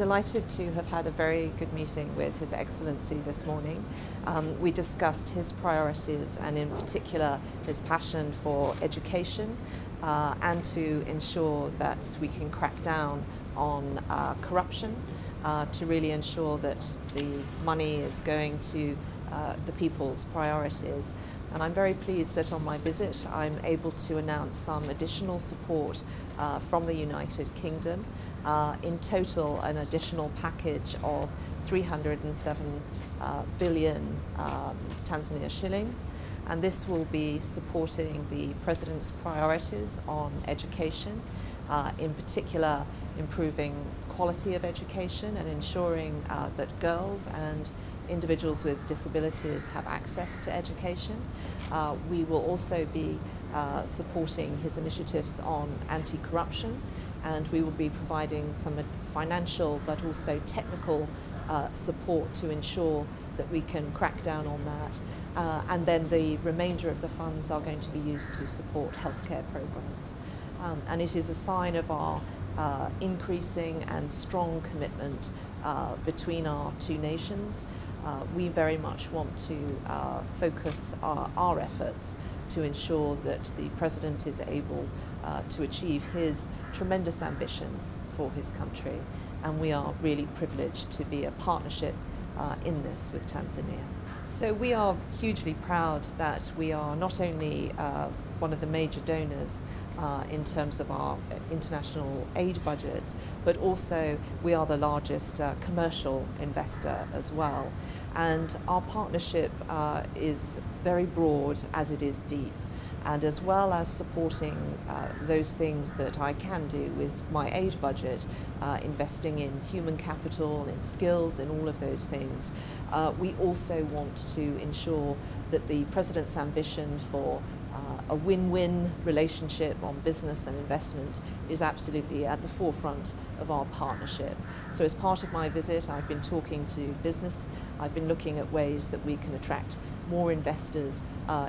delighted to have had a very good meeting with His Excellency this morning. We discussed his priorities and in particular his passion for education and to ensure that we can crack down on corruption, to really ensure that the money is going to the people's priorities. And I'm very pleased that on my visit I'm able to announce some additional support from the United Kingdom. In total, an additional package of 307 billion Tanzania shillings, and this will be supporting the President's priorities on education, in particular improving quality of education and ensuring that girls and individuals with disabilities have access to education. We will also be supporting his initiatives on anti-corruption, and we will be providing some financial but also technical support to ensure that we can crack down on that. And then the remainder of the funds are going to be used to support healthcare programs. And it is a sign of our increasing and strong commitment between our two nations. We very much want to focus our efforts to ensure that the President is able to achieve his tremendous ambitions for his country, and we are really privileged to be a partnership in this with Tanzania. So we are hugely proud that we are not only one of the major donors in terms of our international aid budgets, but also we are the largest commercial investor as well. And our partnership is very broad as it is deep. And as well as supporting those things that I can do with my aid budget, investing in human capital, in skills, in all of those things, we also want to ensure that the President's ambition for a win-win relationship on business and investment is absolutely at the forefront of our partnership. So as part of my visit, I've been talking to business. I've been looking at ways that we can attract more investors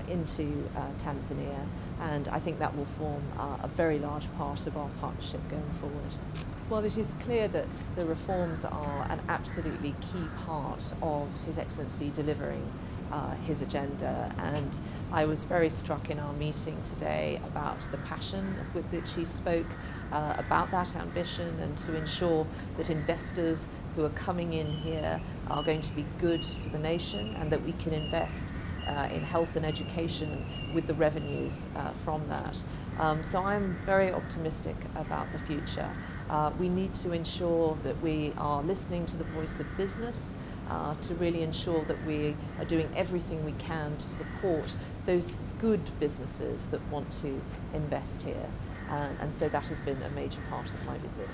into Tanzania, and I think that will form a very large part of our partnership going forward. Well, it is clear that the reforms are an absolutely key part of His Excellency delivering his agenda, and I was very struck in our meeting today about the passion with which he spoke about that ambition, and to ensure that investors who are coming in here are going to be good for the nation, and that we can invest in health and education with the revenues from that. So I'm very optimistic about the future. We need to ensure that we are listening to the voice of business, to really ensure that we are doing everything we can to support those good businesses that want to invest here. And so that has been a major part of my visit.